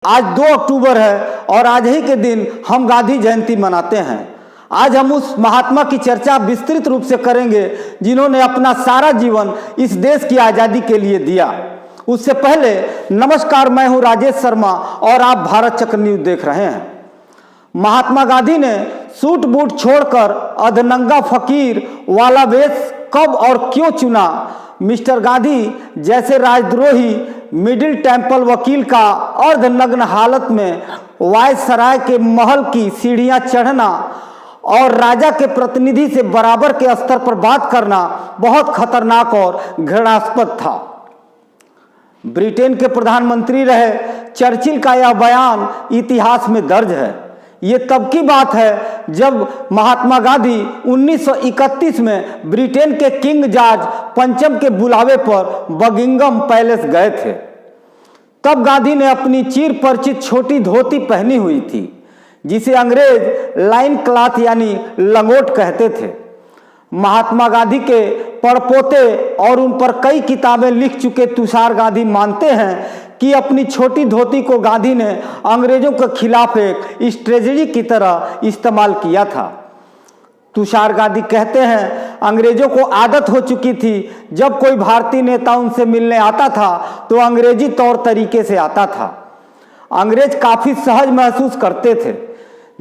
आज 2 अक्टूबर है और आज ही के दिन हम गांधी जयंती मनाते हैं। आज हम उस महात्मा की चर्चा विस्तृत रूप से करेंगे जिन्होंने अपना सारा जीवन इस देश की आज़ादी के लिए दिया। उससे पहले नमस्कार, मैं हूं राजेश शर्मा और आप भारत चक्र न्यूज देख रहे हैं। महात्मा गांधी ने सूट बूट छोड़कर अधनंगा फकीर वाला वेश कब और क्यों चुना? मिस्टर गांधी जैसे राजद्रोही मिडिल टेम्पल वकील का अर्धनग्न हालत में वायसराय के महल की सीढ़ियां चढ़ना और राजा के प्रतिनिधि से बराबर के स्तर पर बात करना बहुत खतरनाक और घृणास्पद था। ब्रिटेन के प्रधानमंत्री रहे चर्चिल का यह बयान इतिहास में दर्ज है। ये तब की बात है जब महात्मा गांधी 1931 में ब्रिटेन के किंग जॉर्ज पंचम के बुलावे पर बकिंगम पैलेस गए थे। तब गांधी ने अपनी चिर परिचित छोटी धोती पहनी हुई थी जिसे अंग्रेज लाइन क्लॉथ यानी लंगोट कहते थे। महात्मा गांधी के पड़पोते और उन पर कई किताबें लिख चुके तुषार गांधी मानते हैं कि अपनी छोटी धोती को गांधी ने अंग्रेजों के खिलाफ एक स्ट्रेटजी की तरह इस्तेमाल किया था। तुषार गांधी कहते हैं, अंग्रेजों को आदत हो चुकी थी जब कोई भारतीय नेता उनसे मिलने आता था तो अंग्रेजी तौर तरीके से आता था। अंग्रेज काफी सहज महसूस करते थे।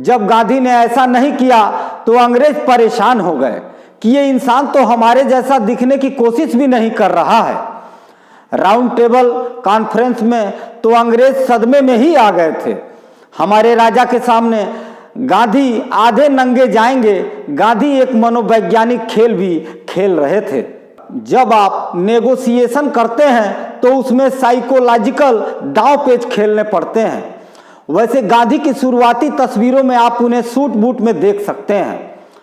जब गांधी ने ऐसा नहीं किया तो अंग्रेज परेशान हो गए कि ये इंसान तो हमारे जैसा दिखने की कोशिश भी नहीं कर रहा है। राउंड टेबल कॉन्फ्रेंस में तो अंग्रेज सदमे में ही आ गए थे। हमारे राजा के सामने गांधी आधे नंगे जाएंगे। गांधी एक मनोवैज्ञानिक खेल भी खेल रहे थे। जब आप नेगोशिएशन करते हैं तो उसमें साइकोलॉजिकल दांव पेच खेलने पड़ते हैं। वैसे गांधी की शुरुआती तस्वीरों में आप उन्हें सूट बूट में देख सकते हैं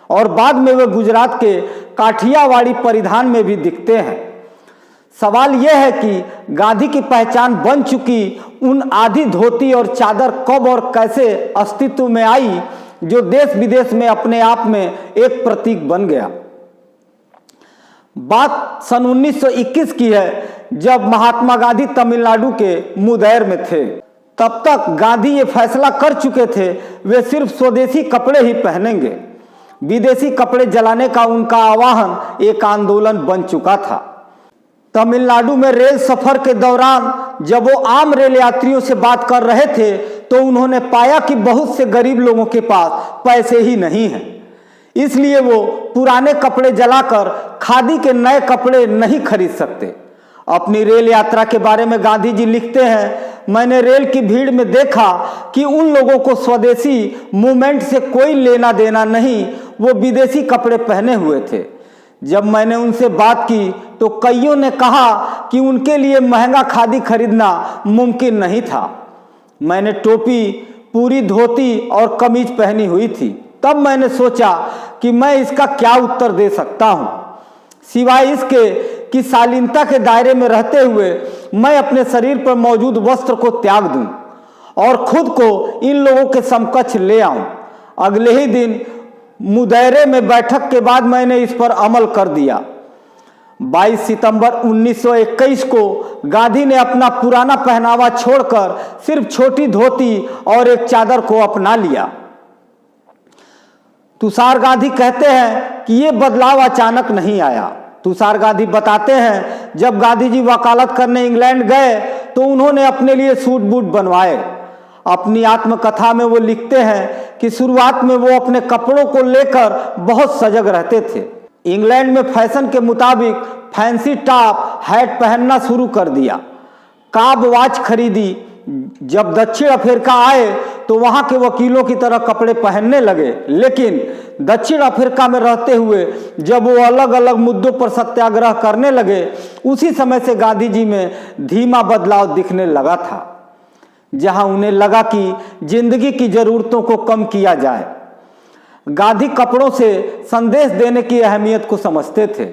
और बाद में वे गुजरात के काठियावाड़ी परिधान में भी दिखते हैं। सवाल यह है कि गांधी की पहचान बन चुकी उन आधी धोती और चादर कब और कैसे अस्तित्व में आई जो देश विदेश में अपने आप में एक प्रतीक बन गया। बात सन 1921 की है जब महात्मा गांधी तमिलनाडु के मुदैर में थे। तब तक गांधी ये फैसला कर चुके थे वे सिर्फ स्वदेशी कपड़े ही पहनेंगे। विदेशी कपड़े जलाने का उनका आह्वान एक आंदोलन बन चुका था। तमिलनाडु में रेल सफर के दौरान जब वो आम रेल यात्रियों से बात कर रहे थे तो उन्होंने पाया कि बहुत से गरीब लोगों के पास पैसे ही नहीं हैं। इसलिए वो पुराने कपड़े जलाकर खादी के नए कपड़े नहीं खरीद सकते। अपनी रेल यात्रा के बारे में गांधी जी लिखते हैं, मैंने रेल की भीड़ में देखा कि उन लोगों को स्वदेशी मूवमेंट से कोई लेना देना नहीं, वो विदेशी कपड़े पहने हुए थे। जब मैंने उनसे बात की तो कईयों ने कहा कि उनके लिए महंगा खादी खरीदना मुमकिन नहीं था। मैंने टोपी, पूरी धोती और कमीज पहनी हुई थी। तब मैंने सोचा कि मैं इसका क्या उत्तर दे सकता हूँ सिवाय इसके कि शालीनता के दायरे में रहते हुए मैं अपने शरीर पर मौजूद वस्त्र को त्याग दूं और खुद को इन लोगों के समकक्ष ले आऊं। अगले ही दिन मुदैरे में बैठक के बाद मैंने इस पर अमल कर दिया। 22 सितंबर 1921 को गांधी ने अपना पुराना पहनावा छोड़कर सिर्फ छोटी धोती और एक चादर को अपना लिया। तुषार गांधी कहते हैं कि ये बदलाव अचानक नहीं आया। तुषार गांधी बताते हैं, जब गांधी जी वकालत करने इंग्लैंड गए तो उन्होंने अपने लिए सूट बूट बनवाए। अपनी आत्मकथा में वो लिखते हैं कि शुरुआत में वो अपने कपड़ों को लेकर बहुत सजग रहते थे। इंग्लैंड में फैशन के मुताबिक फैंसी टॉप हैट पहनना शुरू कर दिया। काब वॉच खरीदी। जब दक्षिण अफ्रीका आए तो वहां के वकीलों की तरह कपड़े पहनने लगे। लेकिन दक्षिण अफ्रीका में रहते हुए जब वो अलग अलग मुद्दों पर सत्याग्रह करने लगे उसी समय से गांधी जी में धीमा बदलाव दिखने लगा था। जहां उन्हें लगा कि जिंदगी की जरूरतों को कम किया जाए। गांधी कपड़ों से संदेश देने की अहमियत को समझते थे।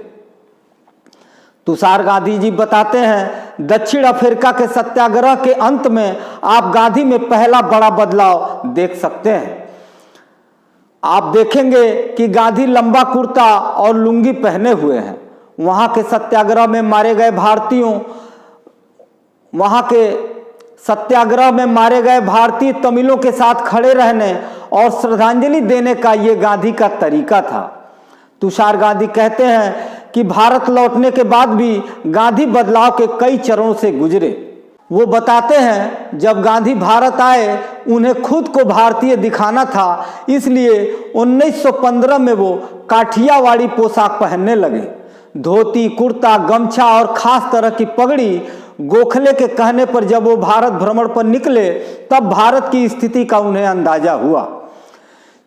तुषार गांधी जी बताते हैं, दक्षिण अफ्रीका के सत्याग्रह के अंत में आप गांधी में पहला बड़ा बदलाव देख सकते हैं। आप देखेंगे कि गांधी लंबा कुर्ता और लुंगी पहने हुए हैं। वहां के सत्याग्रह में मारे गए भारतीयों, वहां के सत्याग्रह में मारे गए भारतीय तमिलों के साथ खड़े रहने और श्रद्धांजलि देने का ये गांधी का तरीका था। तुषार गांधी कहते हैं कि भारत लौटने के बाद भी गांधी बदलाव के कई चरणों से गुजरे। वो बताते हैं जब गांधी भारत आए उन्हें खुद को भारतीय दिखाना था, इसलिए 1915 में वो काठियावाड़ी पोशाक पहनने लगे। धोती, कुर्ता, गमछा और खास तरह की पगड़ी। गोखले के कहने पर जब वो भारत भ्रमण पर निकले तब भारत की स्थिति का उन्हें अंदाजा हुआ।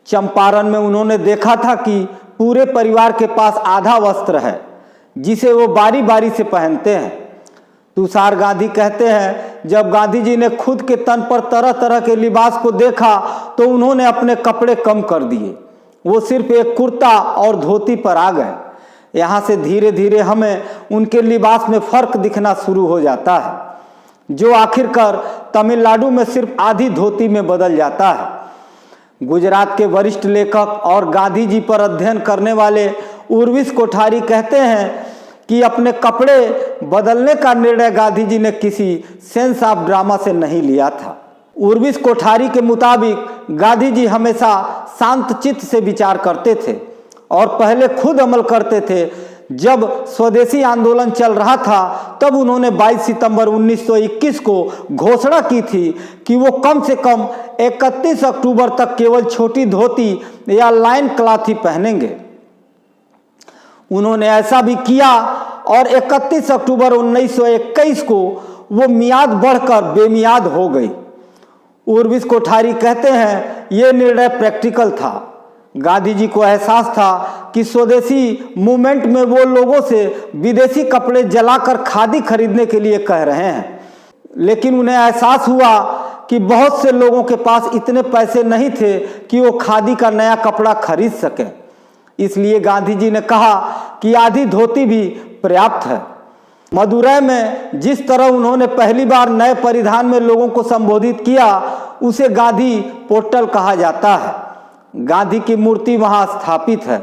चंपारण में उन्होंने देखा था कि पूरे परिवार के पास आधा वस्त्र है जिसे वो बारी बारी से पहनते हैं। तुषार गांधी कहते हैं जब गांधी जी ने खुद के तन पर तरह तरह के लिबास को देखा तो उन्होंने अपने कपड़े कम कर दिए। वो सिर्फ एक कुर्ता और धोती पर आ गए। यहाँ से धीरे धीरे हमें उनके लिबास में फर्क दिखना शुरू हो जाता है, जो आखिरकार तमिलनाडु में सिर्फ आधी धोती में बदल जाता है। गुजरात के वरिष्ठ लेखक और गांधी जी पर अध्ययन करने वाले उर्विस कोठारी कहते हैं कि अपने कपड़े बदलने का निर्णय गांधी जी ने किसी सेंस ऑफ ड्रामा से नहीं लिया था। उर्विस कोठारी के मुताबिक गांधी जी हमेशा शांत चित्त से विचार करते थे और पहले खुद अमल करते थे। जब स्वदेशी आंदोलन चल रहा था तब उन्होंने 22 सितंबर 1921 को घोषणा की थी कि वो कम से कम 31 अक्टूबर तक केवल छोटी धोती या लाइन क्लॉथ ही पहनेंगे। उन्होंने ऐसा भी किया और 31 अक्टूबर 1921 को वो मियाद बढ़कर बेमियाद हो गई। उर्विस कोठारी कहते हैं ये निर्णय प्रैक्टिकल था। गांधी जी को एहसास था कि स्वदेशी मूवमेंट में वो लोगों से विदेशी कपड़े जलाकर खादी खरीदने के लिए कह रहे हैं, लेकिन उन्हें एहसास हुआ कि बहुत से लोगों के पास इतने पैसे नहीं थे कि वो खादी का नया कपड़ा खरीद सकें। इसलिए गांधी जी ने कहा कि आधी धोती भी पर्याप्त है। मदुरै में जिस तरह उन्होंने पहली बार नए परिधान में लोगों को संबोधित किया उसे गांधी पोर्टल कहा जाता है। गांधी की मूर्ति वहां स्थापित है।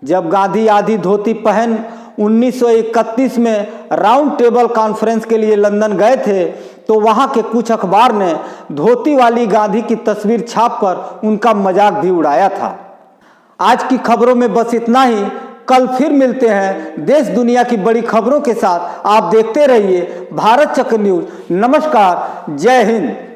जब गांधी आधी धोती पहन 1931 में राउंड टेबल कॉन्फ्रेंस के लिए लंदन गए थे तो वहां के कुछ अखबार ने धोती वाली गांधी की तस्वीर छापकर उनका मजाक भी उड़ाया था। आज की खबरों में बस इतना ही। कल फिर मिलते हैं देश दुनिया की बड़ी खबरों के साथ। आप देखते रहिए भारत चक्र न्यूज। नमस्कार, जय हिंद।